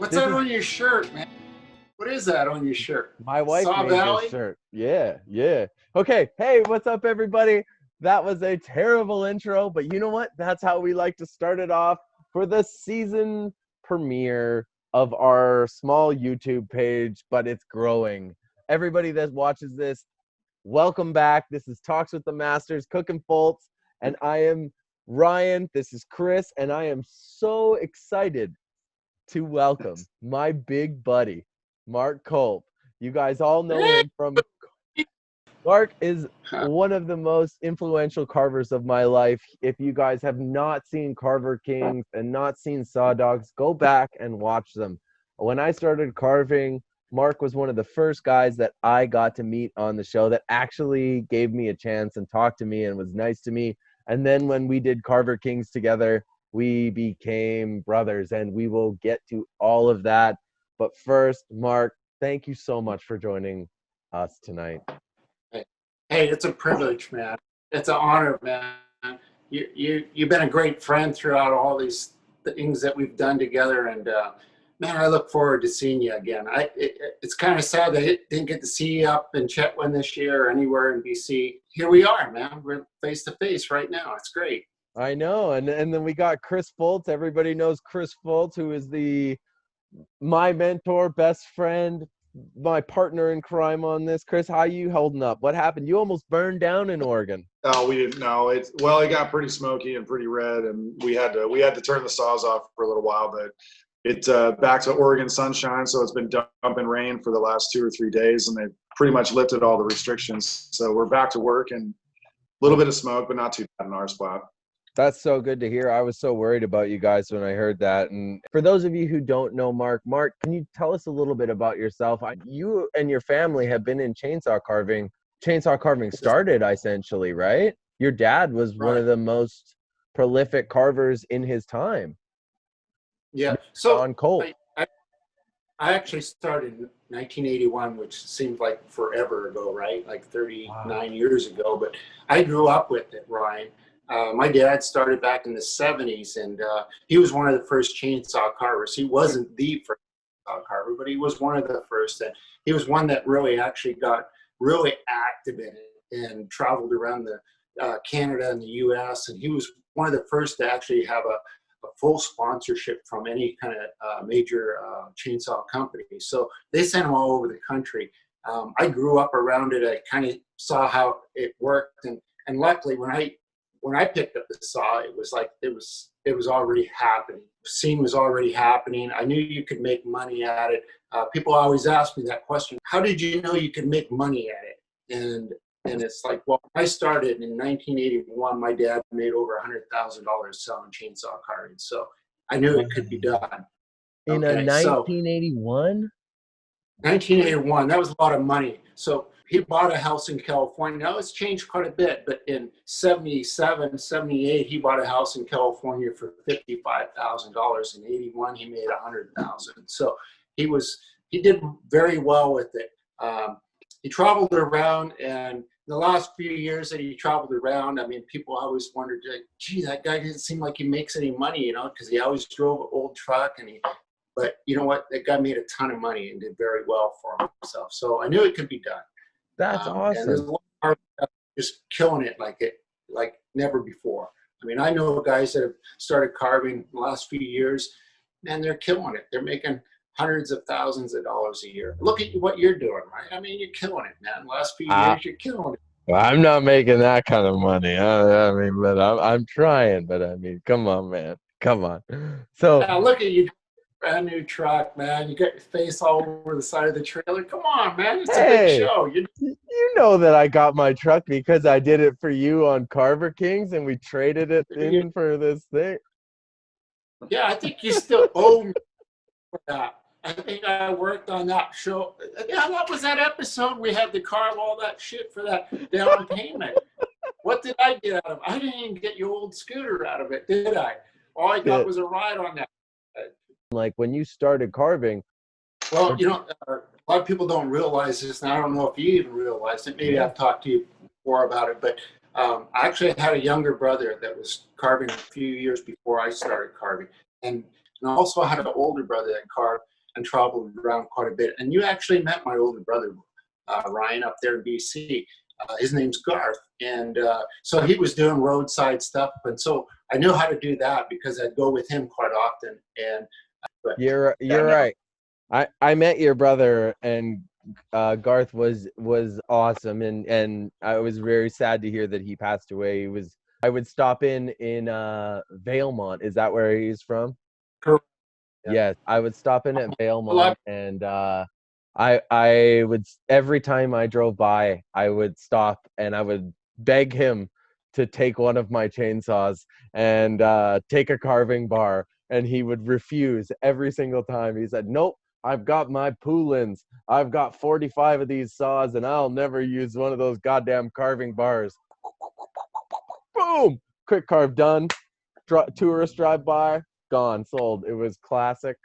What's This that is on your shirt, man? What is that on your shirt? my wife Saw made this Valley? shirt. Yeah, yeah. Okay, hey, what's up, everybody? That was a terrible intro, but you know what? That's how we like to start it off for the season premiere of our small YouTube page, but it's growing. Everybody that watches this, welcome back. This is Talks with the Masters, Cook and Foltz, and I am Ryan. This is Chris, and I am so excited to welcome my big buddy, Mark Colp. You guys all know him from Mark is one of the most influential carvers of my life. If you guys have not seen Carver Kings and not seen Saw Dogs, go back and watch them. When I started carving, Mark was one of the first guys that I got to meet on the show that actually gave me a chance and talked to me and was nice to me. And then when we did Carver Kings together, we became brothers, and we will get to all of that. But first, Mark, thank you so much for joining us tonight. Hey, it's a privilege, man. It's an honor, man. You've been a great friend throughout all these things that we've done together, and man, I look forward to seeing you again. It's kind of sad that I didn't get to see you up in Chetwynd this year or anywhere in BC. Here we are, man. We're face to face right now. It's great. I know, and then we got Chris Foltz. Everybody knows Chris Foltz, who is my mentor, best friend, my partner in crime on this. Chris, how you holding up? What happened? You almost burned down in Oregon. Oh, we didn't know. It got pretty smoky and pretty red, and we had to turn the saws off for a little while. But it's back to Oregon sunshine, so it's been dumping rain for the last 2 or 3 days, and they pretty much lifted all the restrictions. So we're back to work, and a little bit of smoke, but not too bad in our spot. That's so good to hear. I was so worried about you guys when I heard that. And for those of you who don't know Mark, can you tell us a little bit about yourself? You and your family have been in chainsaw carving. Chainsaw carving started essentially, right? Your dad was one of the most prolific carvers in his time. Yeah. So Mark Colp. I actually started in 1981, which seems like forever ago, right? Like 39 years ago. But I grew up with it, Ryan. My dad started back in the 70s, and he was one of the first chainsaw carvers. He wasn't the first chainsaw carver, but he was one of the first. And he was one that really actually got really active in it and traveled around the Canada and the U.S. And he was one of the first to actually have a full sponsorship from any kind of major chainsaw company. So they sent him all over the country. I grew up around it. I kind of saw how it worked, and luckily when I picked up the saw, it was like it was already happening. The scene was already happening. I knew you could make money at it. People always ask me that question: how did you know you could make money at it? And it's like, well, I started in 1981. My dad made over $100,000 selling chainsaw carving, so I knew it could be done. In 1981? 1981, that was a lot of money. So he bought a house in California. Now it's changed quite a bit, but in 77, 78, he bought a house in California for $55,000. In 81, he made $100,000. So he did very well with it. He traveled around, and in the last few years that he traveled around, I mean, people always wondered, like, gee, that guy doesn't seem like he makes any money, because he always drove an old truck, but you know what? That guy made a ton of money and did very well for himself. So I knew it could be done. That's awesome. And there's a lot of carvers just killing it like never before. I mean, I know guys that have started carving in the last few years, and they're killing it. They're making hundreds of thousands of dollars a year. Look at what you're doing, right? I mean, you're killing it, man. The last few years, you're killing it. Well, I'm not making that kind of money. I mean, but I'm trying. But I mean, come on, man. Come on. So now look at you. Brand new truck, man. You got your face all over the side of the trailer. Come on, man. It's a big show. You know that I got my truck because I did it for you on Carver Kings, and we traded it in for this thing. Yeah, I think you still owe me for that. I think I worked on that show. Yeah, that was that episode we had to carve all that shit for that down payment. What did I get out of it? I didn't even get your old scooter out of it, did I? All I got was a ride on that. Like when you started carving. Well, a lot of people don't realize this, and I don't know if you even realize it. Maybe I've talked to you before about it, but I actually had a younger brother that was carving a few years before I started carving. And I also had an older brother that carved. and traveled around quite a bit. And you actually met my older brother, Ryan, up there in BC. His name's Garth. And so he was doing roadside stuff. And so I knew how to do that because I'd go with him quite often. And You're right. I met your brother, and Garth was awesome, and I was very sad to hear that he passed away. I would stop in Valemont. Is that where he's from? Correct. Yeah. Yes, I would stop in at Valemont, and I would, every time I drove by, I would stop and I would beg him to take one of my chainsaws and take a carving bar, and he would refuse every single time. He said, "Nope, I've got my Poulins. I've got 45 of these saws, and I'll never use one of those goddamn carving bars." Boom! Quick carve done. Tourist drive by, gone, sold. It was classic.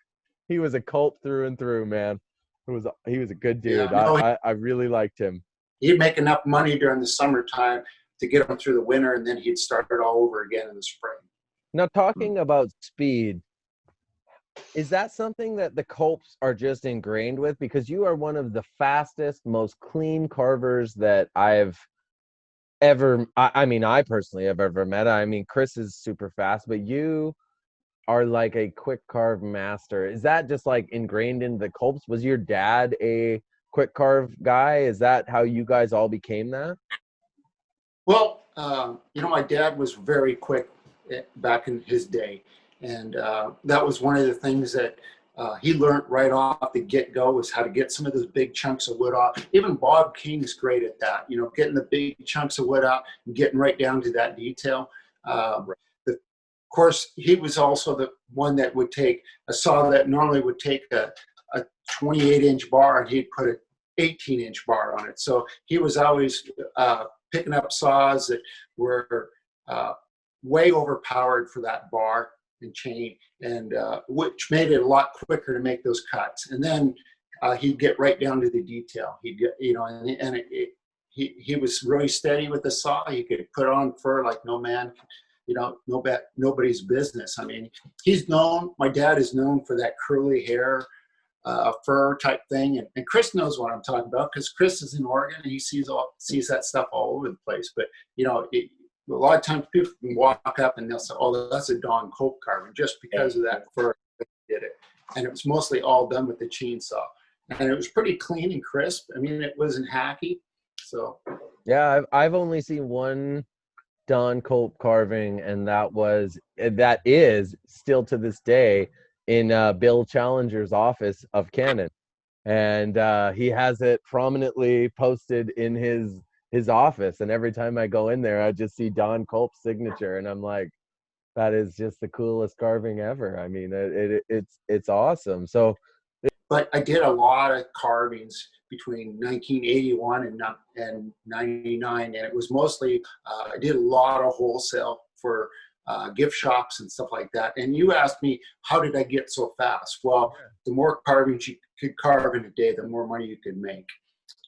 He was a cult through and through, man. He was a good dude. Yeah, no, I really liked him. he'd make enough money during the summertime to get him through the winter, and then he'd start it all over again in the spring. Now, talking about speed, is that something that the Colps are just ingrained with? Because you are one of the fastest, most clean carvers that I've ever, I personally have ever met. I mean, Chris is super fast, but you are like a quick carve master. Is that just like ingrained in the Colps? Was your dad a quick carve guy? Is that how you guys all became that? Well, my dad was very quick back in his day. And that was one of the things that he learned right off the get-go, was how to get some of those big chunks of wood off. Even Bob King's great at that, getting the big chunks of wood out and getting right down to that detail. Of course, he was also the one that would take a saw that normally would take a 28-inch bar, and he'd put an 18-inch bar on it. So he was always picking up saws that were way overpowered for that bar and chain, and which made it a lot quicker to make those cuts. And then he'd get right down to the detail. He'd get, he was really steady with the saw. He could put on fur like no man, nobody's business. I mean, my dad is known for that curly hair, fur type thing. And Chris knows what I'm talking about, because Chris is in Oregon and he sees that stuff all over the place. But, a lot of times people can walk up and they'll say, "Oh, that's a Don Colp carving," just because of that fur did it. And it was mostly all done with the chainsaw. And it was pretty clean and crisp. I mean, it wasn't hacky. So yeah, I've only seen one Don Colp carving, and that is still to this day in Bill Challenger's office of Canon. And he has it prominently posted in his office, and every time I go in there, I just see Don Colp's signature, and I'm like, that is just the coolest carving ever. I mean, it's awesome. So, but I did a lot of carvings between 1981 and 99, and it was mostly I did a lot of wholesale for gift shops and stuff like that. And you asked me, how did I get so fast? Well, the more carvings you could carve in a day, the more money you could make.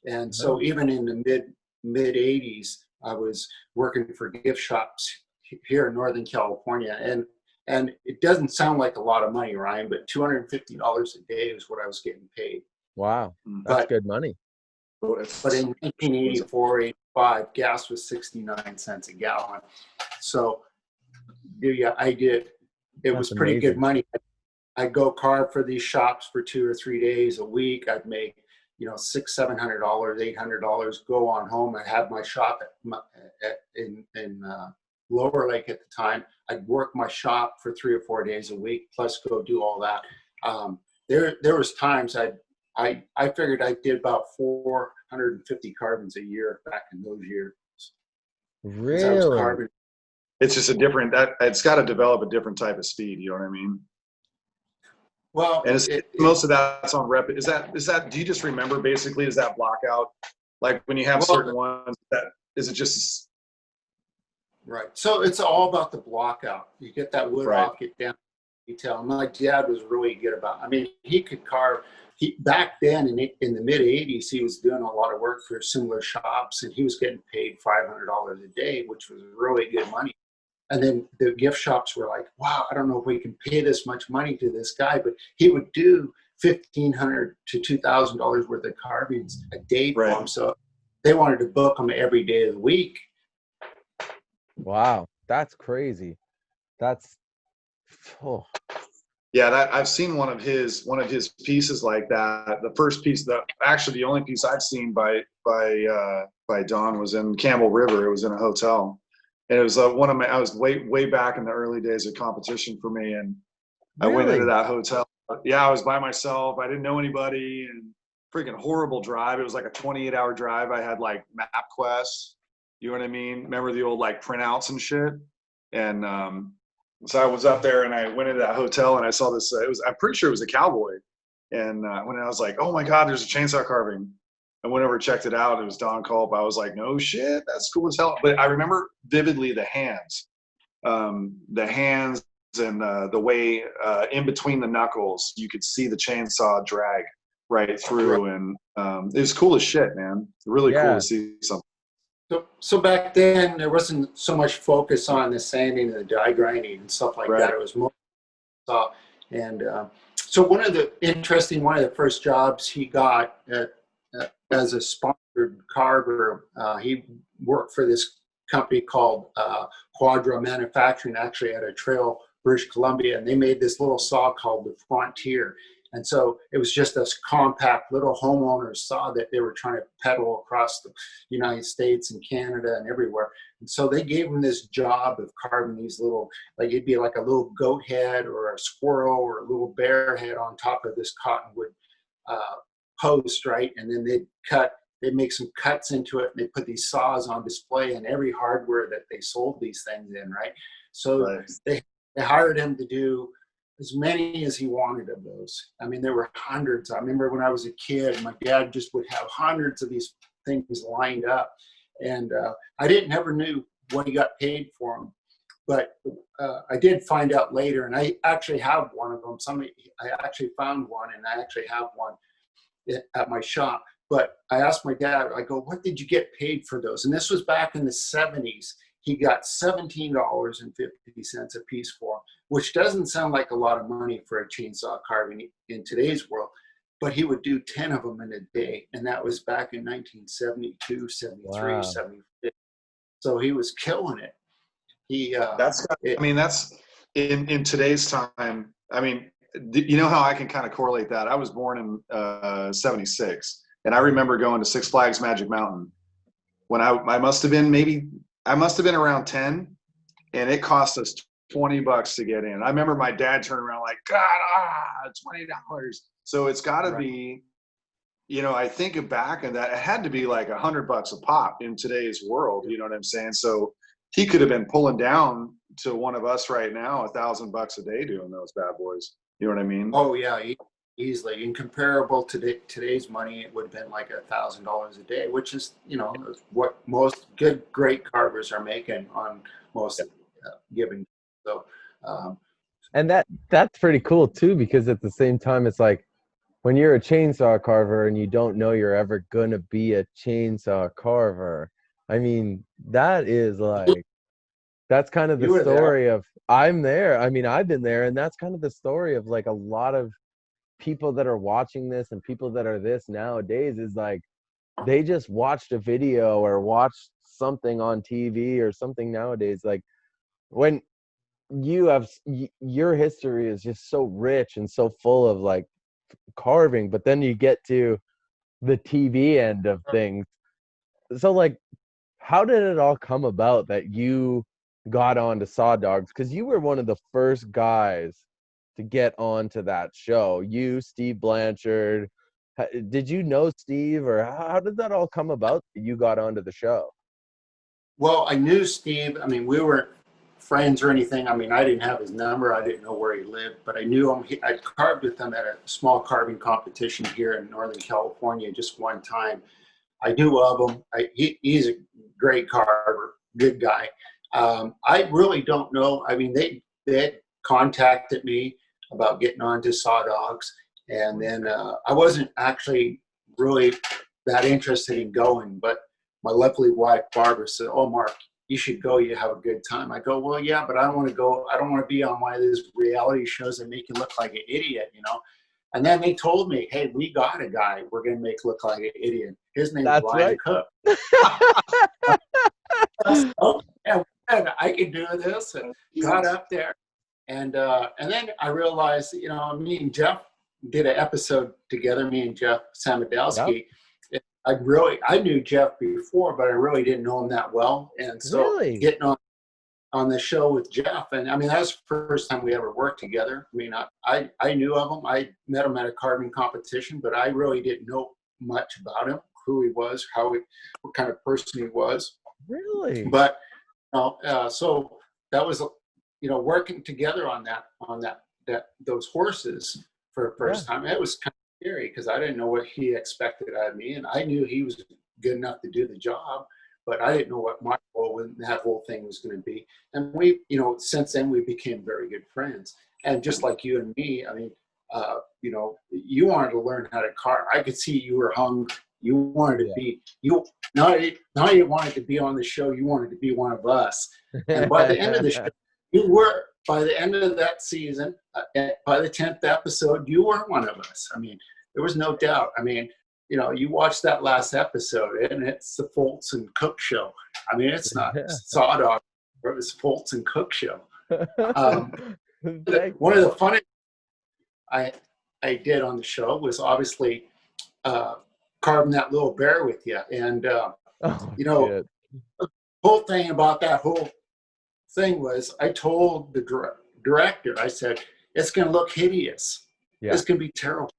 And so even in the mid 80s, I was working for gift shops here in Northern California, and it doesn't sound like a lot of money, Ryan, but $250 a day is what I was getting paid. Wow, that's good money. But in 1984, 85, gas was 69 cents a gallon. So yeah, I did. It was pretty good money. I'd go carve for these shops for 2 or 3 days a week. I'd make $600-700, $800, go on home. I had my shop in Lower Lake at the time. I'd work my shop for 3 or 4 days a week, plus go do all that. There was times I figured I did about 450 carvings a year back in those years. Really? It's just it's got to develop a different type of speed. You know what I mean? Well, and most of that's on rep. Is that? Do you just remember basically? Is that block out? Like when you have certain ones, is it just? Right. So it's all about the block out. You get that wood off, get down to detail. And my dad was really good about. I mean, he could carve. Back then in the mid 80s, he was doing a lot of work for similar shops, and he was getting paid $500 a day, which was really good money. And then the gift shops were like, "Wow, I don't know if we can pay this much money to this guy," but he would do $1,500 to $2,000 worth of carvings a day for Right. them. So they wanted to book them every day of the week. Wow, that's crazy. That's oh, Yeah, that I've seen one of his pieces like that. The first piece, actually the only piece I've seen by Don was in Campbell River. It was in a hotel, and it was one of my. I was way back in the early days of competition for me, and I went into really? that hotel. Yeah, I was by myself. I didn't know anybody, and freaking horrible drive. It was like a 28-hour drive. I had like MapQuest. You know what I mean? Remember the old like printouts and shit? And so I was up there and I went into that hotel and I saw this. I'm pretty sure it was a cowboy. And when I was like, oh my God, there's a chainsaw carving. I went over, checked it out. It was Don Colp. I was like, no shit, that's cool as hell. But I remember vividly the hands and the way in between the knuckles, you could see the chainsaw drag right through. And it was cool as shit, man. Really cool Yeah. to see something. So back then, there wasn't so much focus on the sanding and the die grinding and stuff like Right. that. It was more and so one of the first jobs he got as a sponsored carver, he worked for this company called Quadra Manufacturing, actually at a trail, British Columbia, and they made this little saw called the Frontier. And so it was just this compact little homeowner saw that they were trying to peddle across the United States and Canada and everywhere. And so they gave him this job of carving these little, like it'd be like a little goat head or a squirrel or a little bear head on top of this cottonwood post, right? And then they'd make some cuts into it and they put these saws on display in every hardware that they sold these things in, right? So Right. they hired him to do as many as he wanted of those. I mean, there were hundreds. I remember when I was a kid, my dad just would have hundreds of these things lined up. And I never knew what he got paid for them. But I did find out later, and I actually have one of them. I actually found one, and I actually have one at my shop. But I asked my dad, I go, what did you get paid for those? And this was back in the 70s. He got $17.50 a piece for them, which doesn't sound like a lot of money for a chainsaw carving in today's world. But he would do 10 of them in a day. And that was back in 1972, 73, Wow. 76. So he was killing it. That's in today's time. I mean, you know how I can kind of correlate that? I was born in 76, and I remember going to Six Flags Magic Mountain when I must have been around 10, and it cost us $20 to get in. I remember my dad turned around like, God, $20. So it's got to be, I think back and that it had to be like $100 a pop in today's world. You know what I'm saying? So he could have been pulling down to one of us right now $1,000 a day doing those bad boys. You know what I mean? Oh yeah, easily. In comparable to today's money, it would have been like $1,000 a day, which is what most great carvers are making on most given. So, And that's pretty cool too, because at the same time, it's like when you're a chainsaw carver and you don't know you're ever gonna be a chainsaw carver. I mean, that is like that's kind of the You were there. story of I'm there. I mean, I've been there, and that's kind of the story of like a lot of people that are watching this and people that are this nowadays is like they just watched a video or watched something on TV or something nowadays. Like when your history is just so rich and so full of like carving, but then you get to the TV end of things. So like, how did it all come about that you got onto Saw Dogs? Because you were one of the first guys to get onto that show. You, Steve Blanchard. Did you know Steve, or how did that all come about that you got onto the show? well, I knew Steve. I mean, we weren't friends or anything. I mean, I didn't have his number. I didn't know where he lived, but I knew him. I carved with him at a small carving competition here in Northern California just one time. I knew of him. He's a great carver, good guy. I really don't know. I mean, they had contacted me about getting onto Saw Dogs, and then I wasn't actually really that interested in going, but my lovely wife Barbara said, "Oh, Mark, you should go. You have a good time." I go, "Well, yeah, but I don't want to go. I don't want to be on one of those reality shows that make you look like an idiot, And then they told me, hey, we got a guy we're going to make look like an idiot. His name's That's Ryan right. Cook. Oh, yeah, I can do this. And got up there. And then I realized, me and Jeff did an episode together, me and Jeff Samadowski. I knew Jeff before, but I really didn't know him that well. And so Really? getting on the show with Jeff, and I mean, that was the first time we ever worked together. I mean, I knew of him. I met him at a carving competition, but I really didn't know much about him, who he was, what kind of person he was. Really? But so that was, working together on those horses for the first time. It was kind of scary because I didn't know what he expected out of me, and I knew he was good enough to do the job, but I didn't know what my role in that whole thing was going to be. And we, since then we became very good friends. And just like you and me, I mean, you wanted to learn how to carve. I could see you were hungry. You wanted to be not you wanted to be on the show. You wanted to be one of us. And by the end of the show, you were. By the end of that season, by the 10th episode, you were one of us. I mean, there was no doubt. I mean, you watch that last episode, and it's the Foltz and Cook show. I mean, it's not Saw Dogs, it was Foltz and Cook show. One of the funny I did on the show was obviously carving that little bear with you, and the whole thing about that whole thing was I told the director, I said, it's going to look hideous. Yeah. It's going to be terrible.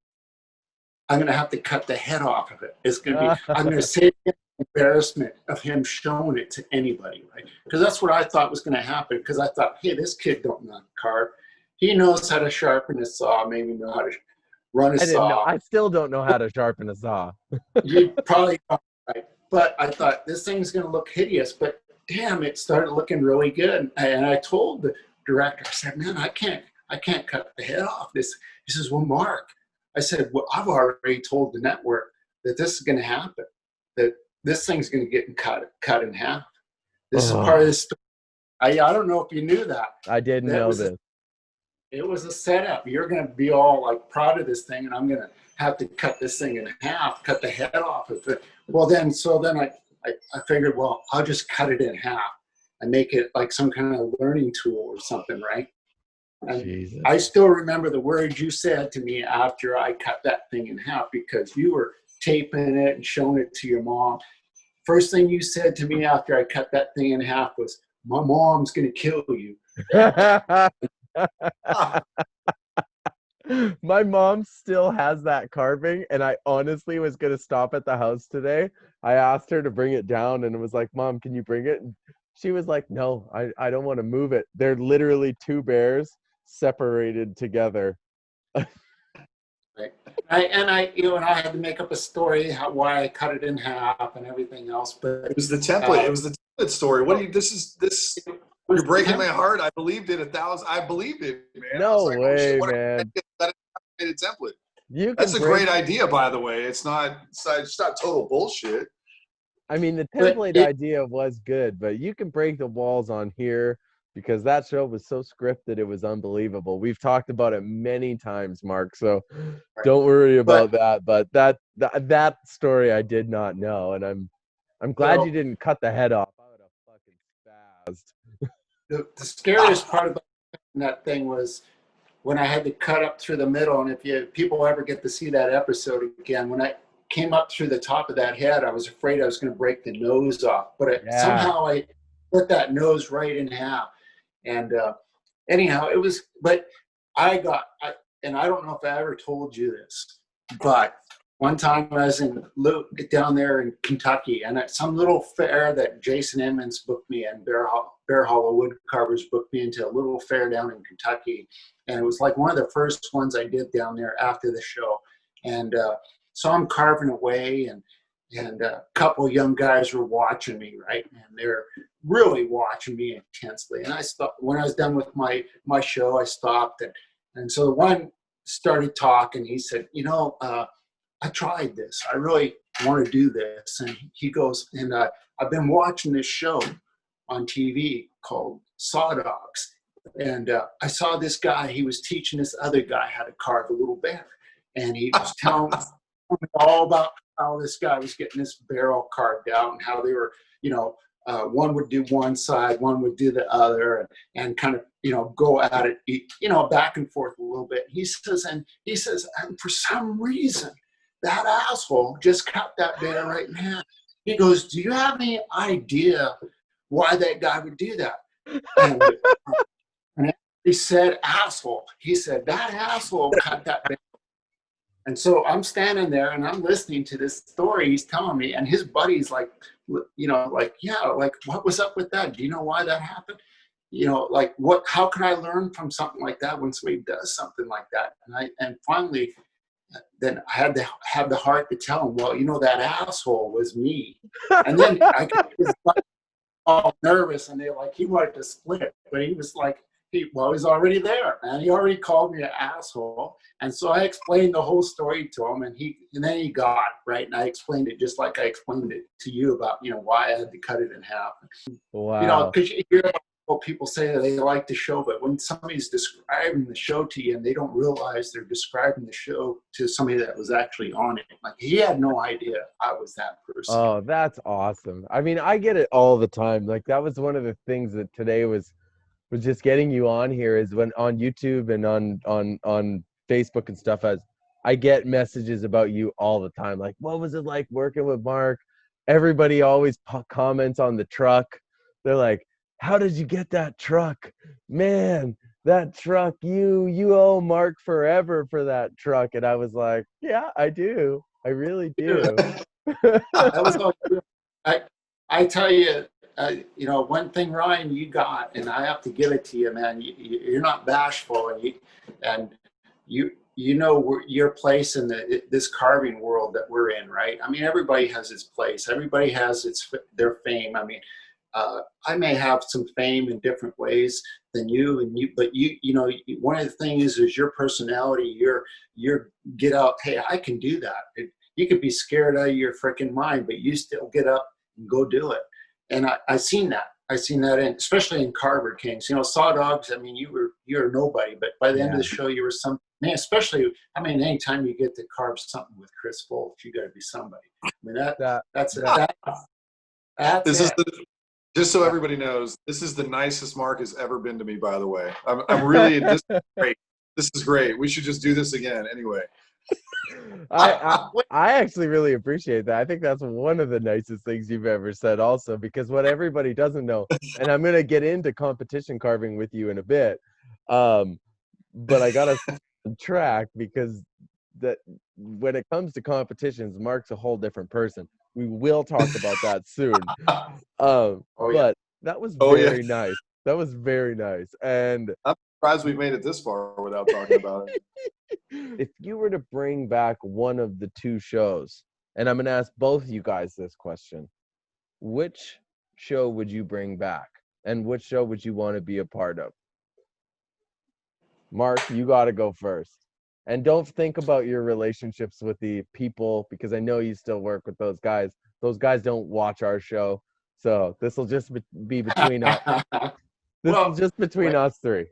I'm going to have to cut the head off of it. It's going to be, I'm going to save the embarrassment of him showing it to anybody, right? Because that's what I thought was going to happen. Because I thought, hey, this kid don't know how to carve. He knows how to sharpen a saw, maybe know how to run a saw. I still don't know how to sharpen a saw. You probably don't, right? But I thought this thing's going to look hideous. But damn, it started looking really good. And I told the director, I said, man, I can't cut the head off this. He says, well, Mark, I said, well, I've already told the network that this is going to happen, that this thing's going to get cut in half. This is part of the story. I don't know if you knew that. I didn't know this. It was a setup. You're going to be all like proud of this thing, and I'm going to have to cut this thing in half, cut the head off of it. Well, then I figured, well, I'll just cut it in half and make it like some kind of learning tool or something, right? And Jesus. I still remember the words you said to me after I cut that thing in half, because you were taping it and showing it to your mom. First thing you said to me after I cut that thing in half was, my mom's going to kill you. My mom still has that carving, and I honestly was going to stop at the house today. I asked her to bring it down, and it was like, Mom, can you bring it? And she was like, no, I don't want to move it. They're literally two bears separated together. Right. And I had to make up a story why I cut it in half and everything else. But it was the template. It was the template story. What do you? This. You're breaking my heart. I believed it 1,000. I believed it, man. No way, man. That template. That's a great idea, by the way. It's not total bullshit. I mean, the template idea was good, but you can break the walls on here because that show was so scripted, it was unbelievable. We've talked about it many times, Mark, so don't worry about that. But that story I did not know, and I'm glad you didn't cut the head off. I would have fucking spazzed. The scariest part about that thing was when I had to cut up through the middle, and if people ever get to see that episode again, when I came up through the top of that head, I was afraid I was going to break the nose off, but somehow I put that nose right in half. And anyhow, it was, but and I don't know if I ever told you this, but one time I was down there in Kentucky, and at some little fair that Jason Emmons booked me, and Bear Hollow Wood Carvers booked me into a little fair down in Kentucky. And it was like one of the first ones I did down there after the show. And so I'm carving away, and a couple of young guys were watching me, right? And they're really watching me intensely. And I stopped when I was done with my show. I stopped, and so the one started talking. He said, I tried this. I really want to do this. And he goes, and I've been watching this show on TV called Saw Dogs, and I saw this guy. He was teaching this other guy how to carve a little bear. and he was telling me all about how this guy was getting this barrel carved out and how they were, one would do one side, one would do the other, and kind of, go at it, back and forth a little bit. He says, and for some reason, that asshole just cut that bear right in half. He goes, do you have any idea why that guy would do that? And he said, asshole. He said, that asshole cut that bear. And so I'm standing there and I'm listening to this story he's telling me, and his buddy's like, yeah, like, what was up with that? Do you know why that happened? Like, how can I learn from something like that when somebody does something like that? And finally, then I had to have the heart to tell him, well, that asshole was me. And then I got all nervous, and he wanted to split, but he was like, he's already there, man. He already called me an asshole. And so I explained the whole story to him, and then he got it, right. And I explained it just like I explained it to you about, why I had to cut it in half. Wow. Because you hear what people say that they like the show, but when somebody's describing the show to you and they don't realize they're describing the show to somebody that was actually on it, like he had no idea I was that person. Oh, that's awesome. I mean, I get it all the time. Like, that was one of the things that today was just getting you on here, is when on YouTube and on Facebook and stuff, as I get messages about you all the time. Like, what was it like working with Mark? Everybody always comments on the truck. They're like, how did you get that truck? Man, that truck, you owe Mark forever for that truck. And I was like, yeah, I do. I really do. That was all. I tell you, one thing, Ryan, you got, and I have to give it to you, man. You're not bashful, and you know your place in this carving world that we're in, right? I mean, everybody has its place. Everybody has their fame. I mean, I may have some fame in different ways than you, but one of the things is your personality. Your get out. Hey, I can do that. You could be scared out of your freaking mind, but you still get up and go do it. And I seen that. Especially in Carver Kings. Saw Dogs, I mean, you're nobody, but by the end of the show, you were some man. Especially, I mean, anytime you get to carve something with Chris Foltz, you got to be somebody. I mean, that's This it. is just so everybody knows, this is the nicest Mark has ever been to me, by the way. I'm really, this is great. This is great. We should just do this again anyway. I actually really appreciate that. I think that's one of the nicest things you've ever said also, because what everybody doesn't know, and I'm going to get into competition carving with you in a bit, but I got to track, because that when it comes to competitions, Mark's a whole different person. We will talk about that soon. But that was very nice. That was very nice. And I'm surprised we've made it this far without talking about it. If you were to bring back one of the two shows, and I'm going to ask both you guys this question, which show would you bring back? And which show would you want to be a part of? Mark, you got to go first. And don't think about your relationships with the people, because I know you still work with those guys. Those guys don't watch our show. So this will just be between us. This is just between us three.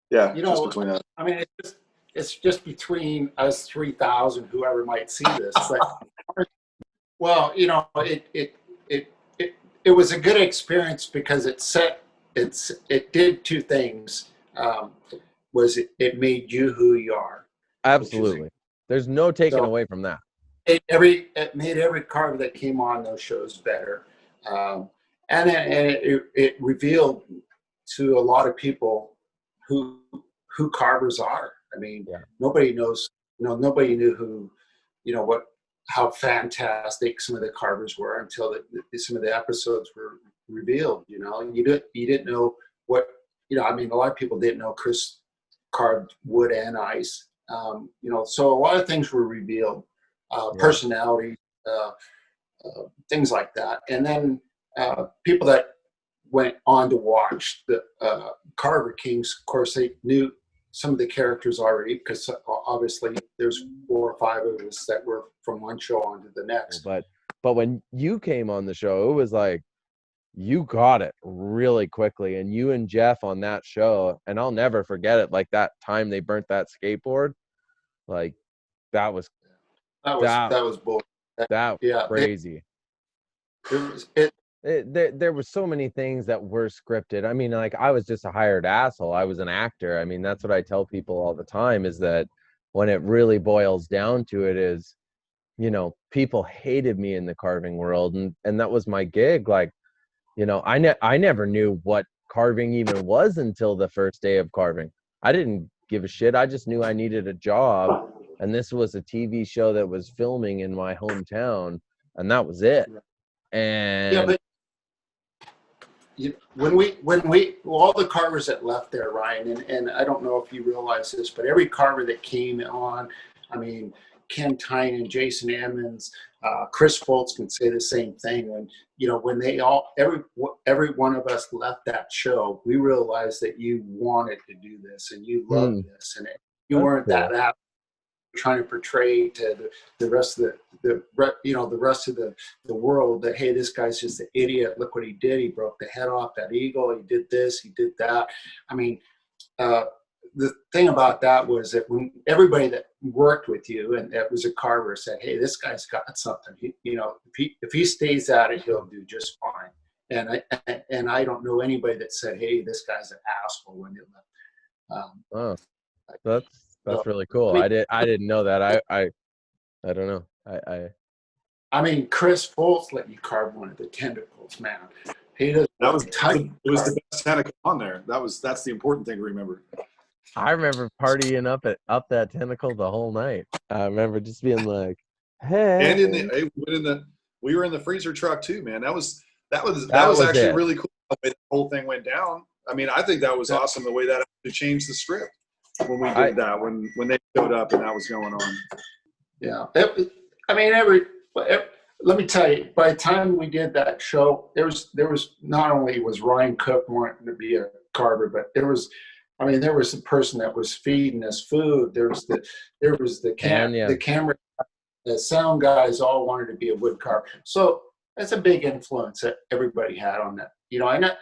Yeah, just between us. I mean, it's just between us 3,000, whoever might see this. But, well, it was a good experience because it did two things. It made you who you are. Absolutely. There's no taking away from that. It made every carver that came on those shows better. And it revealed to a lot of people who carvers are. I mean, nobody knows, nobody knew how fantastic some of the carvers were until some of the episodes were revealed, and you didn't know what, I mean, a lot of people didn't know Chris carved wood and ice, so a lot of things were revealed, personality, things like that. And then people that went on to watch the Carver Kings, of course, they knew some of the characters already, because obviously there's 4 or 5 of us that were from one show on to the next. But when you came on the show, it was like you got it really quickly, and you and Jeff on that show, and I'll never forget it. Like that time they burnt that skateboard, like That was That was bull. that Yeah, crazy. There were so many things that were scripted. I mean, like, I was just a hired asshole. I was an actor. I mean, that's what I tell people all the time, is that when it really boils down to it is, you know, people hated me in the carving world, and that was my gig. Like, you know, I never knew what carving even was until the first day of carving. I didn't give a shit. I just knew I needed a job, and this was a TV show that was filming in my hometown, and that was it. yeah, And but when we all the carvers that left there, Ryan, and I don't know if you realize this, but every carver that came on, I mean, Ken Tynan, Jason Emmons, Chris Foltz can say the same thing. When they all, every one of us left that show, we realized that you wanted to do this and you loved this, and you that's weren't cool. that apt trying to portray to the rest of the rest of the world that, hey, this guy's just an idiot. Look what he did. He broke the head off that eagle. He did this. He did that. I mean, the thing about that was that when everybody that worked with you and that was a carver said, hey, this guy's got something. If he stays at it, he'll do just fine. And I don't know anybody that said, hey, this guy's an asshole when they left. Oh, that's So, really cool. I mean, I didn't know that. I don't know. I mean, Chris Foltz let you carve one of the tentacles, man. He does. That was tight. it was the best tentacle on there. That's the important thing to remember. I remember partying up that tentacle the whole night. I remember just being like, hey. And we were in the freezer truck too, man. That was was actually it. really cool the way the whole thing went down. I mean, I think that was awesome the way that actually changed the script when we did that, when they showed up and that was going on. Yeah. I mean, let me tell you, by the time we did that show, there was not only was Ryan Cook wanting to be a carver, but there was a person that was feeding us food. There was the camera, the sound guys all wanted to be a wood carver. So that's a big influence that everybody had on that.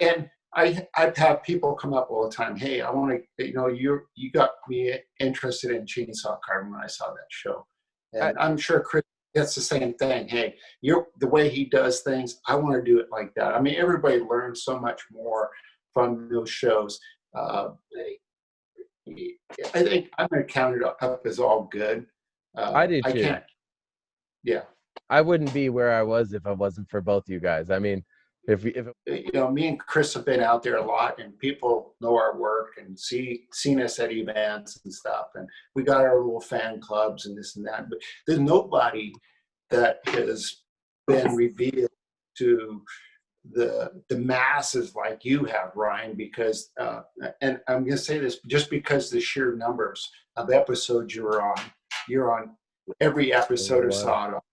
And I've had people come up all the time. Hey, I want to, you got me interested in chainsaw carving when I saw that show. And I'm sure Chris gets the same thing. Hey, the way he does things, I want to do it like that. I mean, everybody learns so much more from those shows. I think I'm going to count it up as all good. I do too. I can't. Yeah. I wouldn't be where I was if it wasn't for both you guys. I mean, if me and Chris have been out there a lot, and people know our work and seen us at events and stuff, and we got our little fan clubs and this and that. But there's nobody that has been revealed to the masses like you have, Ryan. Because and I'm going to say this just because the sheer numbers of episodes you're on every episode of Saw Dogs,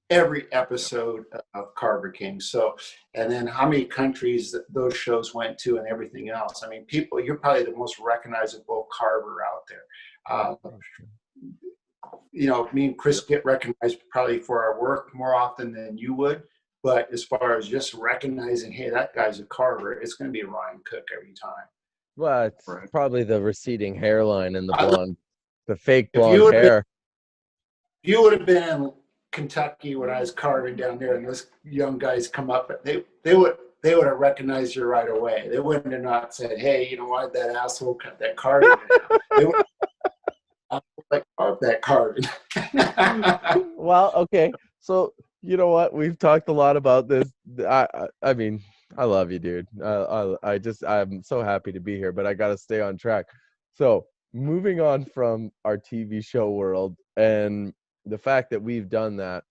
every episode of Carver Kings. So, and then how many countries those shows went to and everything else. I mean, you're probably the most recognizable carver out there. Me and Chris get recognized probably for our work more often than you would. But as far as just recognizing, hey, that guy's a carver, it's going to be Ryan Cook every time. Well, it's probably the receding hairline and the fake If blonde hair. You would have been in Kentucky when I was carving down there, and those young guys come up, they would have recognized you right away. They wouldn't have not said, hey, you know what, that asshole cut that carving down. They would have carved that carving. Well, okay. So, you know what? We've talked a lot about this. I mean, I love you, dude. I'm so happy to be here, but I got to stay on track. So, moving on from our TV show world and the fact that we've done that.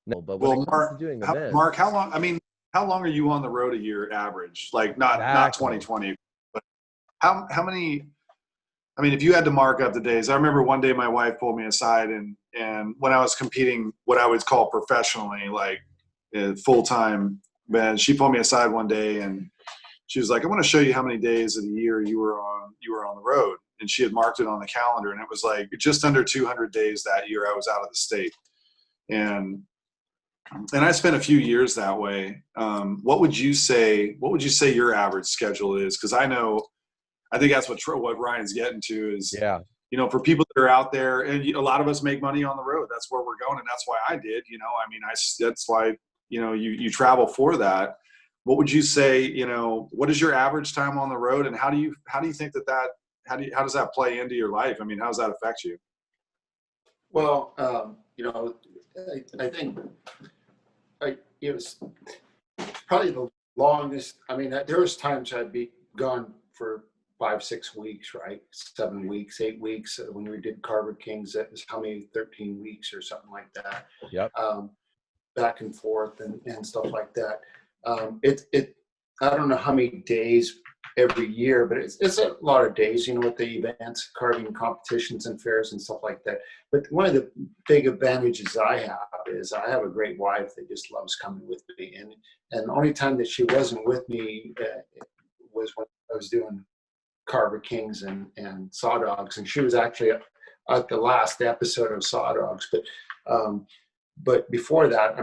No, but Mark, how long are you on the road a year average? Like not 2020, but how many? I mean, if you had to mark up the days, I remember one day my wife pulled me aside and when I was competing, what I would call professionally, like full time, man, she pulled me aside one day and she was like, I want to show you how many days of the year you were on the road. And she had marked it on the calendar, and it was like just under 200 days that year I was out of the state. And I spent a few years that way. What would you say your average schedule is? Because I think that's what Ryan's getting to is, for people that are out there, and a lot of us make money on the road. That's where we're going, and that's why I did. That's why you travel for that. What would you say? What is your average time on the road, and how do you think how does that play into your life? I mean, how does that affect you? Well, I think it was probably the longest. I mean, there was times I'd be gone for 5-6 weeks, right? 7 weeks, 8 weeks. When we did Carver Kings, that was how many, 13 weeks or something like that. Yep. Back and forth and stuff like that. I don't know how many days every year, but it's a lot of days, with the events, carving competitions and fairs and stuff like that. But one of the big advantages I have is I have a great wife that just loves coming with me. And the only time that she wasn't with me was when I was doing Carver Kings and Saw Dogs, and she was actually at the last episode of Saw Dogs. But before that,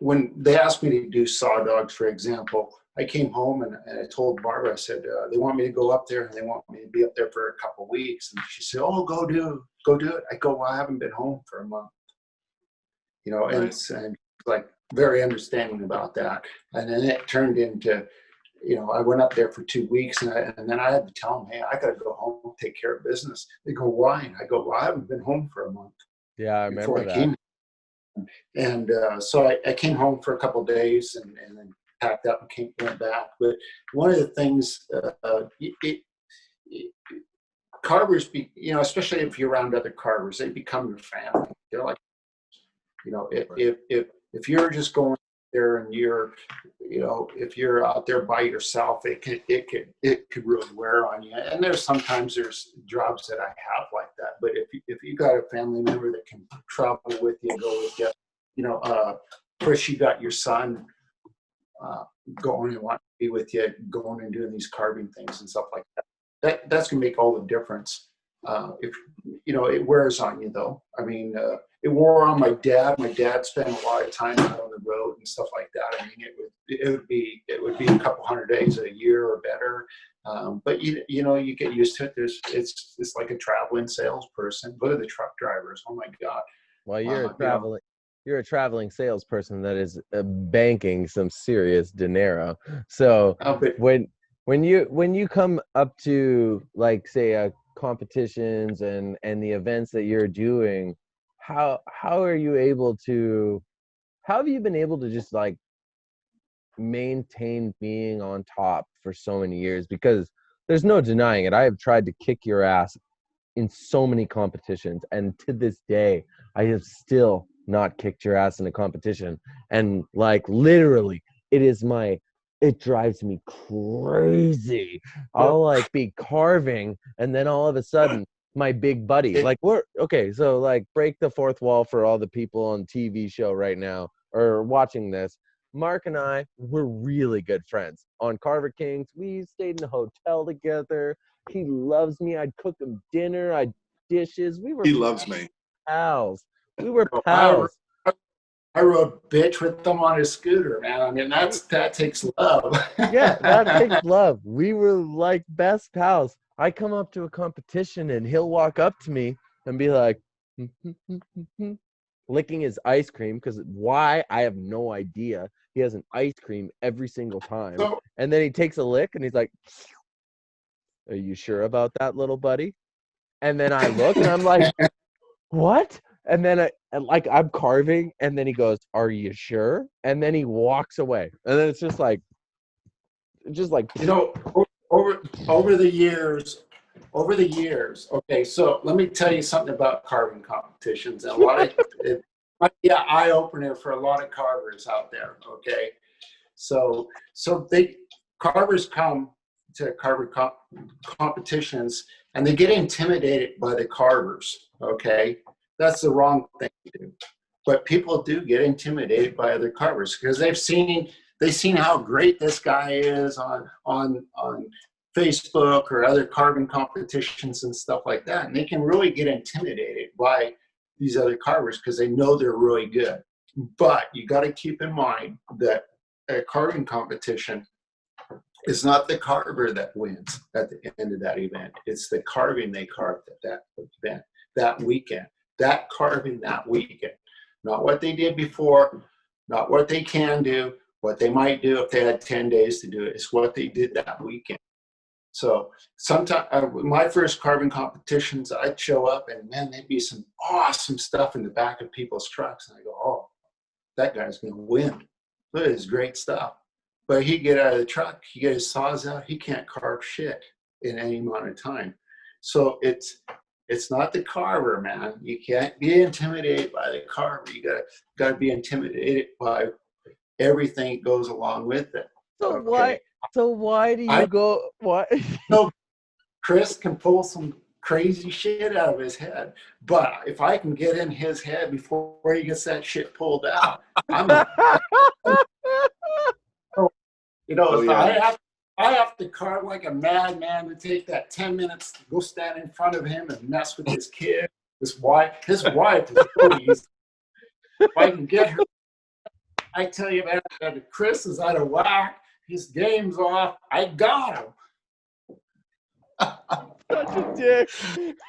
when they asked me to do Saw Dogs, for example, I came home and I told Barbara, I said, they want me to go up there and they want me to be up there for a couple of weeks. And she said, oh, go do it. I go, well, I haven't been home for a month, right. and like very understanding about that. And then it turned into, I went up there for 2 weeks and then I had to tell them, hey, I got to go home, take care of business. They go, why? And I go, well, I haven't been home for a month. Yeah, I remember that. And so I came home for a couple of days and then packed up and went back. But one of the things, carvers, especially if you're around other carvers, they become your family. They're like, if you're just going there and if you're out there by yourself, it could really wear on you. And there's jobs that I have like that. But if you got a family member that can travel with you, go with you, Chris, you got your son going and want to be with you, going and doing these carving things and stuff like that. That's gonna make all the difference. If it wears on you though. It wore on my dad. My dad spent a lot of time out on the road and stuff like that. It would be a couple hundred days a year or better. But you get used to it. It's like a traveling salesperson. Look at the truck drivers. Oh my God. Well, you're a traveling salesperson that is banking some serious dinero. So when you come up to, like, say, competitions and the events that you're doing, how have you been able to just like maintain being on top for so many years? Because there's no denying it. I have tried to kick your ass in so many competitions, and to this day I have still not kicked your ass in a competition. And like literally it drives me crazy. I'll like be carving and then all of a sudden my big buddy, like so like break the fourth wall for all the people on TV show right now or watching this. Mark and I were really good friends on Carver Kings. We stayed in a hotel together. He loves me. I'd cook him dinner. I'd dishes. He loves me. Pals. We were pals. I rode bitch with them on his scooter, man. That takes love. Yeah, that takes love. We were like best pals. I come up to a competition and he'll walk up to me and be like, licking his ice cream, because why? I have no idea. He has an ice cream every single time. And then he takes a lick and he's like, are you sure about that, little buddy? And then I look and I'm like, what? And then I'm carving, and then he goes, are you sure? And then he walks away. And then it's just like over the years, okay, so let me tell you something about carving competitions. And a lot of eye opener for a lot of carvers out there. Okay, so carvers come to carver competitions and they get intimidated by the carvers. Okay, that's the wrong thing to do. But people do get intimidated by other carvers because they've seen how great this guy is on Facebook or other carving competitions and stuff like that. And they can really get intimidated by these other carvers because they know they're really good. But you got to keep in mind that a carving competition it's not the carver that wins at the end of that event. It's the carving they carved at that event, that weekend, that carving that weekend. Not what they did before, not what they can do, what they might do if they had 10 days to do it. It's what they did that weekend. So sometimes my first carving competitions, I'd show up and man, there'd be some awesome stuff in the back of people's trucks. And I go, oh, that guy's going to win. Look at his great stuff. But he'd get out of the truck, he get his saws out, he can't carve shit in any amount of time. So it's not the carver, man. You can't be intimidated by the carver. You gotta be intimidated by everything that goes along with it. So Okay. why do you go? What? No, Chris can pull some crazy shit out of his head, but if I can get in his head before he gets that shit pulled out, Oh, yeah. I have to carve like a madman to take that 10 minutes to go stand in front of him and mess with his kid, his wife is so easy. If I can get her, I tell you, man, that Chris is out of whack. His game's off. I got him. Such a dick.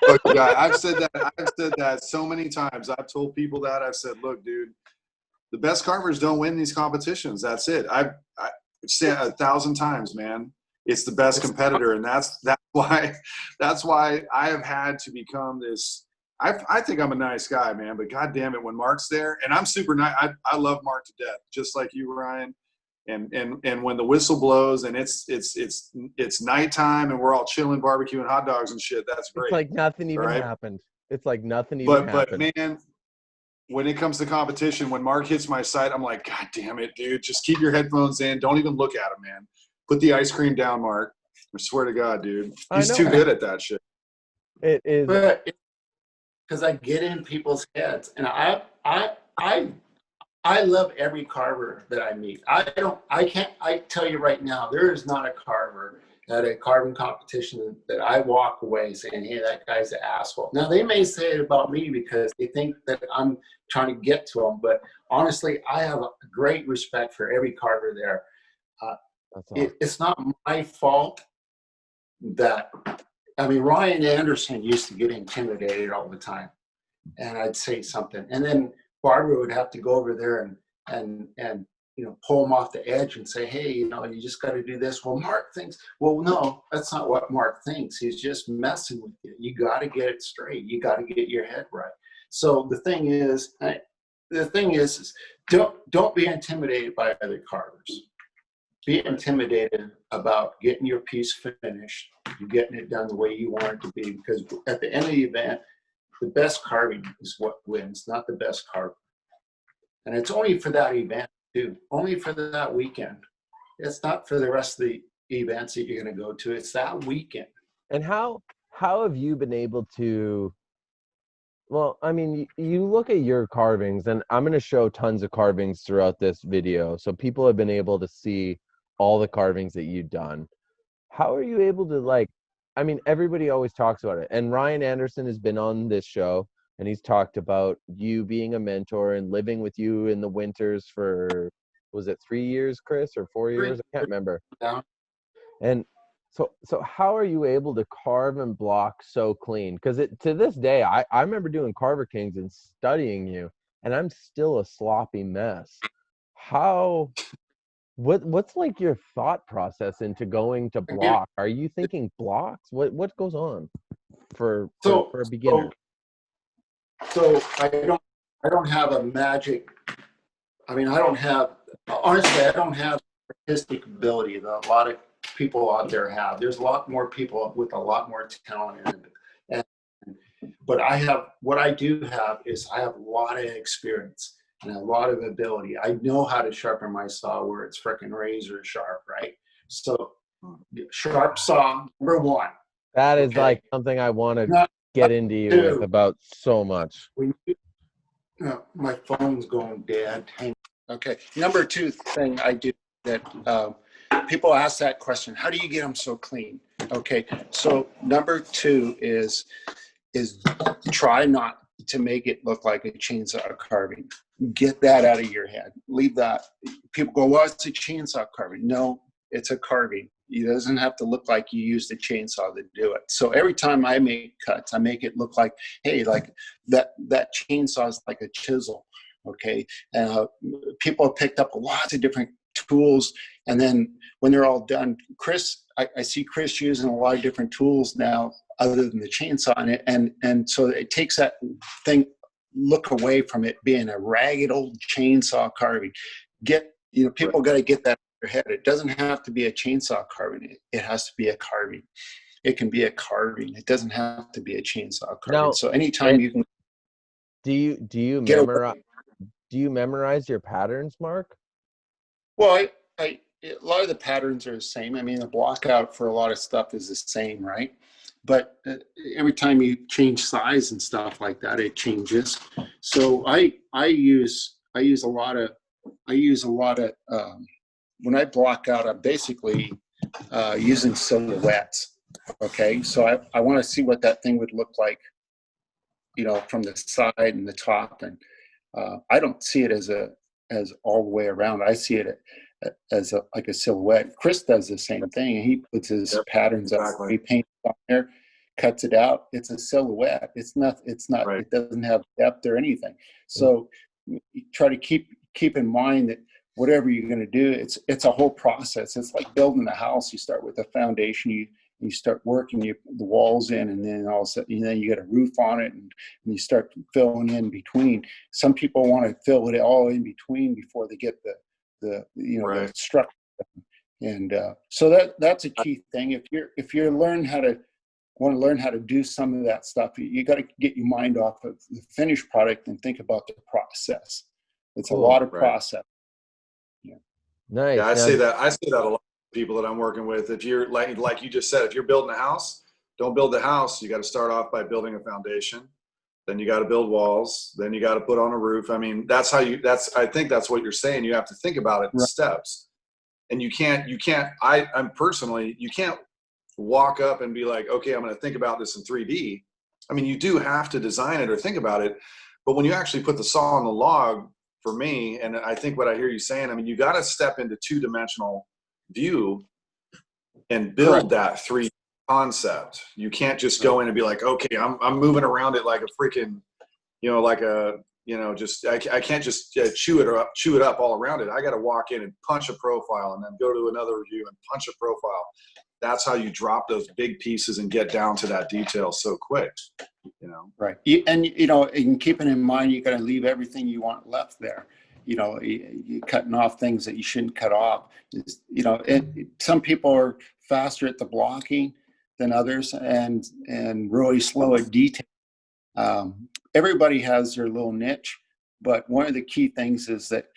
Look, yeah, I've said that so many times. I've told people that. I've said, look, dude, the best carvers don't win these competitions. That's it. I've said it 1,000 times, man. It's the best competitor, and that's why I have had to become this. I think I'm a nice guy, man, but God damn it, when Mark's there, and I'm super nice. I love Mark to death, just like you, Ryan. And when the whistle blows and it's nighttime and we're all chilling, barbecuing hot dogs and shit, that's great. It's like nothing even happened. It's like nothing even happened. But man, when it comes to competition, when Mark hits my site, I'm like, God damn it, dude, just keep your headphones in. Don't even look at him, man. Put the ice cream down, Mark. I swear to God, dude. He's too good at that shit. It is. Because I get in people's heads, and I love every carver that I meet. I tell you right now, there is not a carver at a carving competition that I walk away saying, hey, that guy's an asshole. Now, they may say it about me because they think that I'm trying to get to them, but honestly, I have a great respect for every carver there. It's not my fault that, Ryan Anderson used to get intimidated all the time, and I'd say something, and then Barbara would have to go over there and pull him off the edge and say, hey, you just got to do this. Well, Mark thinks, well, no, that's not what Mark thinks. He's just messing with you. You got to get it straight. You got to get your head right. So the thing is don't be intimidated by other carvers. Be intimidated about getting your piece finished, getting it done the way you want it to be, because at the end of the event, the best carving is what wins, not the best carver. And it's only for that event, too. Only for that weekend. It's not for the rest of the events that you're going to go to. It's that weekend. And how have you been able to, well, you look at your carvings, and I'm going to show tons of carvings throughout this video, so people have been able to see all the carvings that you've done. How are you able to, everybody always talks about it, and Ryan Anderson has been on this show, and he's talked about you being a mentor and living with you in the winters for, was it 3 years, Chris, or 4 years? I can't remember. Yeah. And so how are you able to carve and block so clean? Because to this day, I remember doing Carver Kings and studying you, and I'm still a sloppy mess. What's like your thought process into going to block? Are you thinking blocks? What goes on for a beginner? So I don't have a magic. I don't have artistic ability that a lot of people out there have. There's a lot more people with a lot more talent in it. But what I do have is I have a lot of experience and a lot of ability. I know how to sharpen my saw where it's freaking razor sharp, right? So sharp saw, number one. That is like something I want to get into you with about so much. My phone's going dead. Okay. Number two thing I do that people ask that question, how do you get them so clean? Okay. So number two is try not to make it look like a chainsaw carving. Get that out of your head. Leave that. People go, well, it's a chainsaw carving. No, it's a carving. It doesn't have to look like you used a chainsaw to do it. So every time I make cuts, I make it look like, hey, like that chainsaw is like a chisel. Okay. People have picked up lots of different tools. And then when they're all done, I see Chris using a lot of different tools now other than the chainsaw in it. And so it takes that thing, look away from it being a ragged old chainsaw carving. People got to get that in their head. It doesn't have to be a chainsaw carving. It has to be a carving. It can be a carving. It doesn't have to be a chainsaw carving. Now, so anytime you can do you get memorize? Do you memorize your patterns, Mark? Well, a lot of the patterns are the same. I mean, the block out for a lot of stuff is the same, right? But every time you change size and stuff like that, it changes. So I use a lot of when I block out, I'm basically using silhouettes. Okay, so I want to see what that thing would look like, from the side and the top, and I don't see it as all the way around. I see it as like a silhouette. Chris does the same thing. He puts his patterns up. He paints on there, cuts it out. It's a silhouette. It's not. Right. It doesn't have depth or anything. So you try to keep in mind that whatever you're going to do, it's a whole process. It's like building a house. You start with a foundation. You start working the walls in, and then all of a sudden, then you get a roof on it, and you start filling in between. Some people want to fill it all in between before they get the right. the structure. And so that's a key thing. If you want to learn how to do some of that stuff, you got to get your mind off of the finished product and think about the process. It's a lot of process. Yeah. Nice. Yeah, I say that a lot. People that I'm working with, if you're like you just said, if you're building a house, don't build the house. You got to start off by building a foundation. Then you got to build walls. Then you got to put on a roof. I mean, I think that's what you're saying. You have to think about it in steps. And you can't I'm personally, you can't walk up and be like, okay, I'm going to think about this in 3D. I mean, you do have to design it or think about it. But when you actually put the saw on the log, for me, and I think what I hear you saying, I mean, you got to step into two-dimensional view and build that 3D concept. You can't just go in and be like, okay, I'm moving around it like a freaking, I can't just chew it up all around it. I got to walk in and punch a profile and then go to another view and punch a profile. That's how you drop those big pieces and get down to that detail so quick. Right. And keeping in mind, you got to leave everything you want left there. You're cutting off things that you shouldn't cut off. Some people are faster at the blocking than others, and really slow at detail. Everybody has their little niche, but one of the key things is that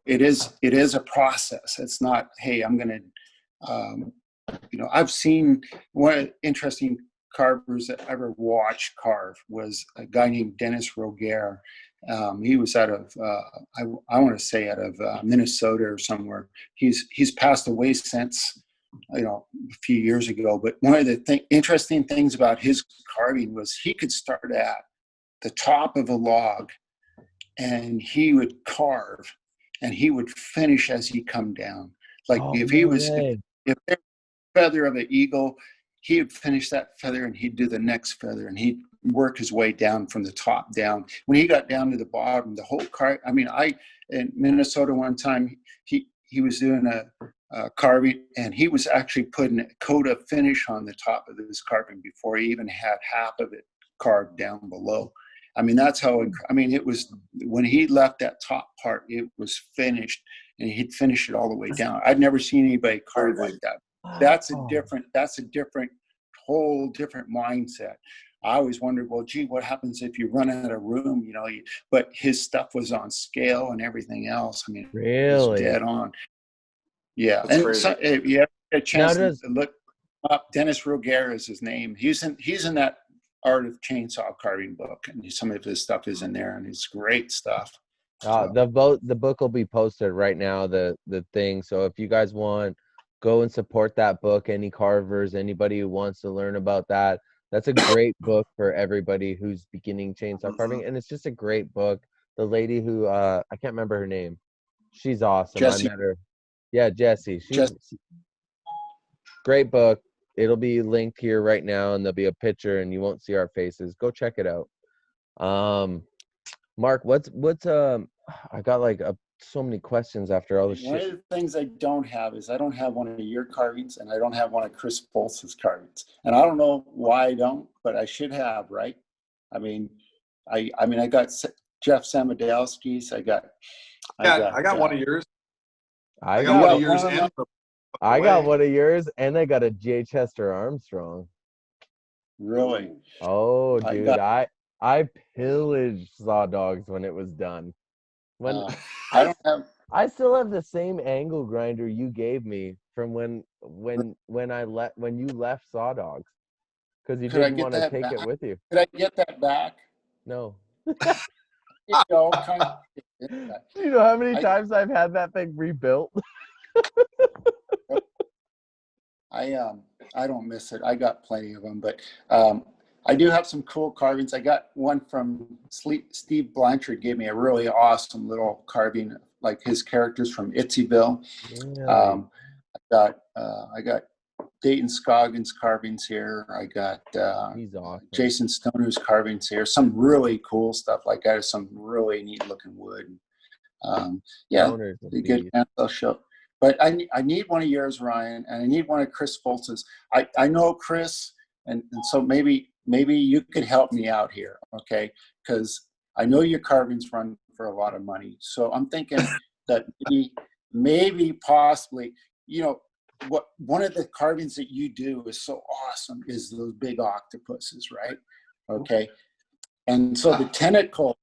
it is a process. It's not, hey, I'm going to. I've seen one of the interesting carvers that I ever watched carve was a guy named Dennis Roger. He was out of I want to say out of Minnesota or somewhere. He's passed away since a few years ago. But one of the interesting things about his carving was he could start at the top of a log, and he would carve, and he would finish as he come down. Like if there's a feather of an eagle, he would finish that feather and he'd do the next feather, and he'd work his way down from the top down. When he got down to the bottom, the whole in Minnesota one time, he was doing a carving, and he was actually putting a coat of finish on the top of his carving before he even had half of it carved down below. I mean, that's how, it was when he left that top part, it was finished, and he'd finish it all the way down. I'd never seen anybody carve like that. That's a whole different mindset. I always wondered, well, gee, what happens if you run out of room? But his stuff was on scale and everything else. I mean, really, it was dead on. Yeah, that's crazy. So if you ever get a chance to look up, Dennis Roger is his name. He's in that Art of Chainsaw Carving book, and some of his stuff is in there, and it's great stuff. The book will be posted right now, the thing. So if you guys want, go and support that book. Any carvers, anybody who wants to learn about that, that's a great book for everybody who's beginning chainsaw carving. And it's just a great book. The lady who I can't remember her name, she's awesome. Jessie. I met her. Yeah, Jessie. Great book. It'll be linked here right now, and there'll be a picture, and you won't see our faces. Go check it out. Mark, what's I got like so many questions after all the One of shit. the things I don't have is I don't have one of your carvings, and I don't have one of Chris Foltz's carvings. And I don't know why I don't, but I should have, right? I mean, I got Jeff Samadowski's. I got one of yours. I got one of one yours of and them. I got one of yours, and I got a J. Chester Armstrong. Really? Oh, I dude, got- I pillaged Saw Dogs when it was done. When I don't have. I still have the same angle grinder you gave me from when you left Saw Dogs, because you Could I didn't get want to that take it back? with you. Could I get that back? No. You know, kind of. Do you know how many times I've had that thing rebuilt? I don't miss it. I got plenty of them, but I do have some cool carvings. I got one from Steve Blanchard. Gave me a really awesome little carving, like his characters from Itzyville. Really? I got Dayton Scoggins carvings here. I got He's awesome. Jason Stoner's carvings here. Some really cool stuff. Like I have some really neat looking wood. Yeah, Stoner's a the good beast. I'll show. But I need one of yours, Ryan, and I need one of Chris Foltz's. I know Chris, and so maybe you could help me out here, okay? Because I know your carvings run for a lot of money. So I'm thinking that maybe possibly, you know, what one of the carvings that you do is so awesome is those big octopuses, right? Okay. And so the tentacles.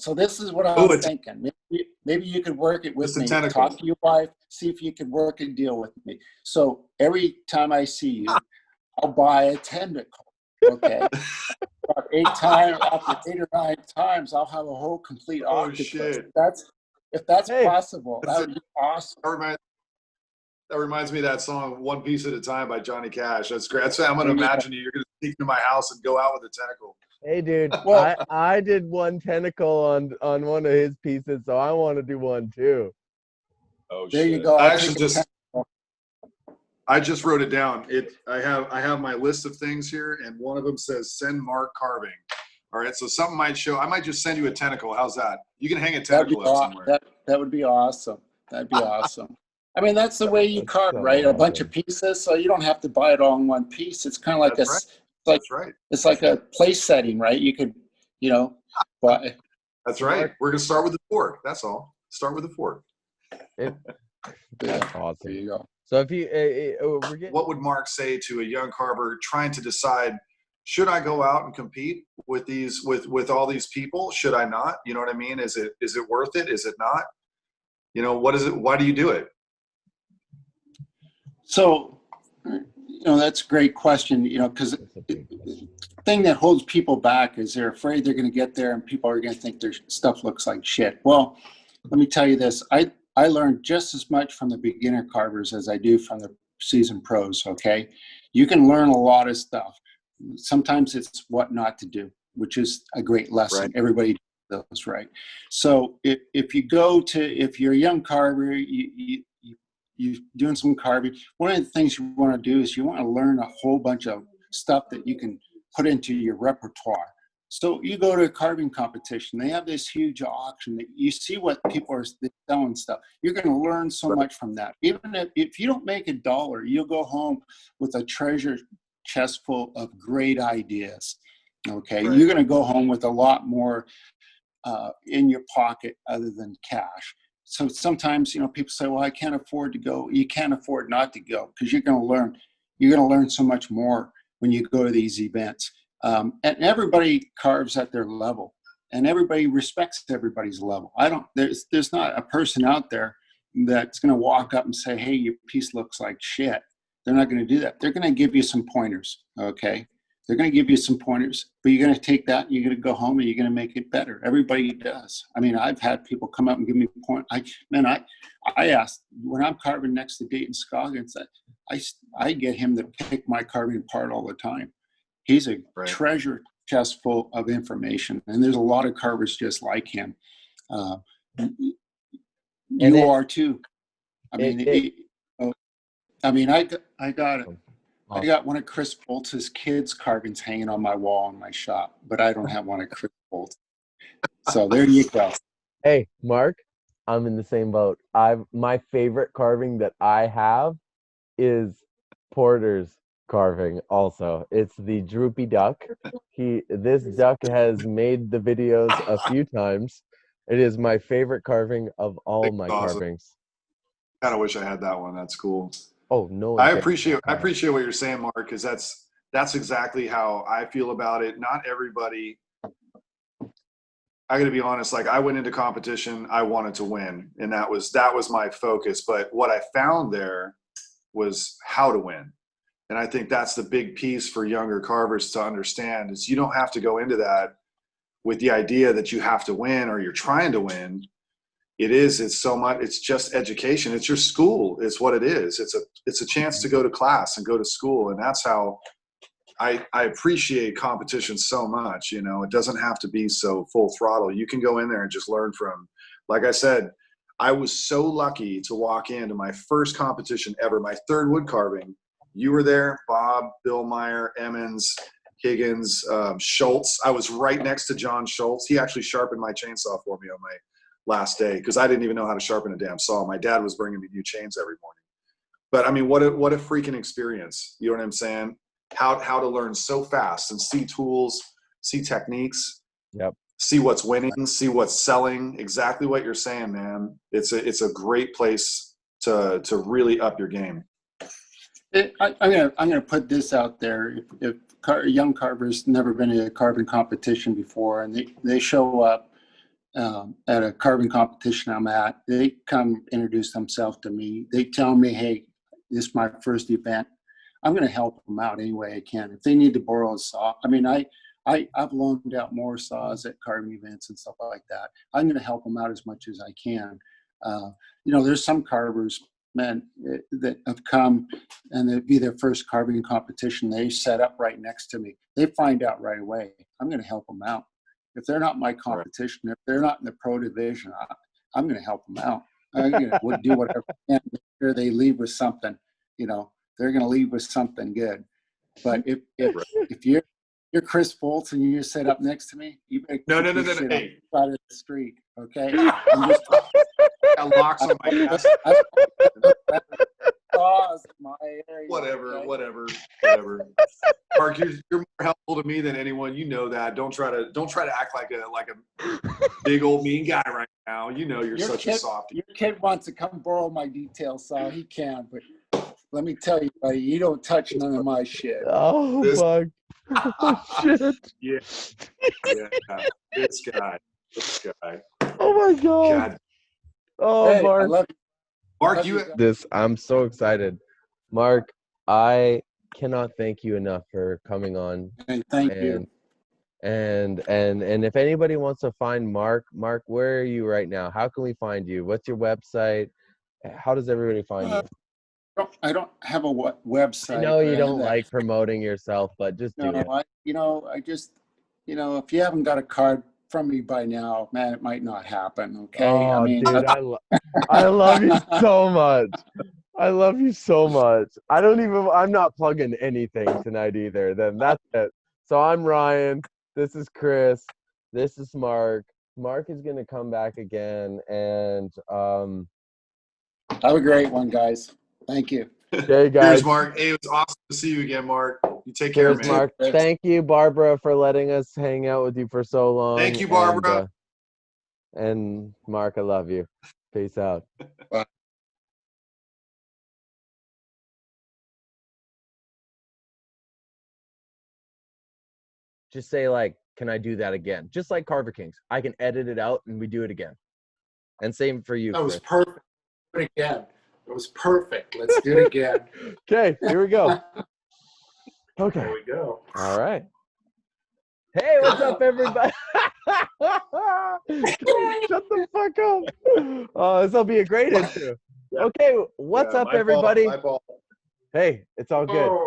So this is what I was thinking. Maybe you could work it with me. Talk to your wife, see if you could work a deal with me. So every time I see you, I'll buy a tentacle. Okay. About 8 times, after 8 or 9 times, I'll have a whole complete octopus. Shit. If that's possible, that would be awesome. That reminds me of that song "One Piece at a Time" by Johnny Cash. That's great. I'm going to imagine you're going to sneak into my house and go out with a tentacle. Hey, dude, Well, I did one tentacle on one of his pieces, so I want to do one too. Oh, there shit. you go. I just wrote it down. I have my list of things here, and one of them says "Send Mark carving." All right, so something might show. I might just send you a tentacle. How's that? You can hang a tentacle up somewhere. That would be awesome. That'd be awesome. I mean, that's the way you carve, so right? awesome. A bunch of pieces, so you don't have to buy it all in one piece. It's kind of like That's right. It's like a place setting, right? You could, you know, buy. That's right. We're gonna start with the fork. That's all. Start with the fork. That's awesome. There you go. So if you, what would Mark say to a young carver trying to decide, should I go out and compete with these with all these people? Should I not? You know what I mean? Is it worth it? Is it not? You know, what is it? Why do you do it? So, you know, that's a great question, you know, because the thing that holds people back is they're afraid they're going to get there and people are going to think their stuff looks like shit. Well, let me tell you this. I learned just as much from the beginner carvers as I do from the seasoned pros, okay? You can learn a lot of stuff. Sometimes it's what not to do, which is a great lesson. Right. Everybody does those, right? So if you're a young carver, you're doing some carving, one of the things you want to do is you want to learn a whole bunch of stuff that you can put into your repertoire. So you go to a carving competition, they have this huge auction that you see what people are selling stuff. You're going to learn so much from that. Even if you don't make $1, you'll go home with a treasure chest full of great ideas. Okay. Right. You're going to go home with a lot more in your pocket other than cash. So sometimes, you know, people say, well, I can't afford to go. You can't afford not to go because you're going to learn so much more when you go to these events. And everybody carves at their level and everybody respects everybody's level. There's not a person out there that's going to walk up and say, hey, your piece looks like shit. They're not going to do that. They're going to give you some pointers. Okay. They're going to give you some pointers, but you're going to take that and you're going to go home and you're going to make it better. Everybody does. I mean, I've had people come up and give me points. I asked when I'm carving next to Dayton Scoggins, I get him to pick my carving apart all the time. He's a treasure chest full of information, and there's a lot of carvers just like him. You are too. I mean, I mean, I got Awesome. one of Chris Foltz's kids' carvings hanging on my wall in my shop, but I don't have one of Chris Foltz. So there you go. Hey, Mark, I'm in the same boat. My favorite carving that I have is Porter's carving also. It's the droopy duck. This duck has made the videos a few times. It is my favorite carving of all my Awesome. carvings. Kind of wish I had that one. That's cool. Oh, no. I appreciate what you're saying, Mark, because that's exactly how I feel about it. Not everybody. I got to be honest. Like, I went into competition, I wanted to win, and that was my focus. But what I found there was how to win, and I think that's the big piece for younger carvers to understand is you don't have to go into that with the idea that you have to win or you're trying to win. It's so much, it's just education. It's your school. It's what it is. It's a chance to go to class and go to school. And that's how I appreciate competition so much. You know, it doesn't have to be so full throttle. You can go in there and just learn from, like I said, I was so lucky to walk into my first competition ever, my third wood carving. You were there, Bob, Bill Meyer, Emmons, Higgins, Schultz. I was right next to John Schultz. He actually sharpened my chainsaw for me on my last day because I didn't even know how to sharpen a damn saw. My dad was bringing me new chains every morning. But I mean, what a freaking experience. You know what I'm saying? How to learn so fast and see tools, see techniques, Yep. see what's winning, see what's selling. Exactly what you're saying, man. It's a great place to really up your game. I'm gonna put this out there. If a young carver's never been in a carving competition before, and they show up at a carving competition I'm at, they come introduce themselves to me. They tell me, hey, this is my first event. I'm going to help them out any way I can. If they need to borrow a saw, I mean, I've loaned out more saws at carving events and stuff like that. I'm going to help them out as much as I can. You know, there's some carvers, man, that have come and it'd be their first carving competition. They set up right next to me. They find out right away. I'm going to help them out. If they're not my competition, if they're not in the pro division, I'm going to help them out. I'm going to do whatever I can. Make sure they leave with something. You know, they're going to leave with something good. But if you're Chris Foltz and you sit up next to me, you better No. Hey. On the side of the street, okay? Got locks on my ass. My area, Whatever. Mark, you're more helpful to me than anyone. You know that. Don't try to act like a big old mean guy right now. You know you're such a softie. Your kid wants to come borrow my detail saw. He can, but let me tell you, buddy, you don't touch none of my shit. Oh, fuck. Oh, shit. Yeah. This guy. Oh, my God. Oh, hey, Mark. I love you. Mark, I'm so excited. Mark, I cannot thank you enough for coming on. Hey, thank you. And if anybody wants to find Mark, where are you right now? How can we find you? What's your website? How does everybody find you? I don't have a website. I know you don't like promoting yourself, but just do it. If you haven't got a card from me by now, man, it might not happen. Okay. Oh, I mean, dude, I love you so much. I love you so much. I'm not plugging anything tonight either. Then that's it. So I'm Ryan. This is Chris. This is Mark. Mark is going to come back again. And have a great one, guys. Thank you. Okay, guys. Cheers, Mark. Hey, it was awesome to see you again, Mark. You take care, man. Mark. Thank you, Barbara, for letting us hang out with you for so long. Thank you, Barbara. And Mark, I love you. Peace out. Bye. Just say, like, can I do that again? Just like Carver Kings. I can edit it out and we do it again. And same for you, That was Chris. perfect. Do it again. It was perfect. Let's do it again. Okay, here we go. Okay. There we go. All right. Hey, what's up, everybody? Shut the fuck up. Oh, this will be a great intro. Okay, what's up, everybody? My fault. Hey, it's all good.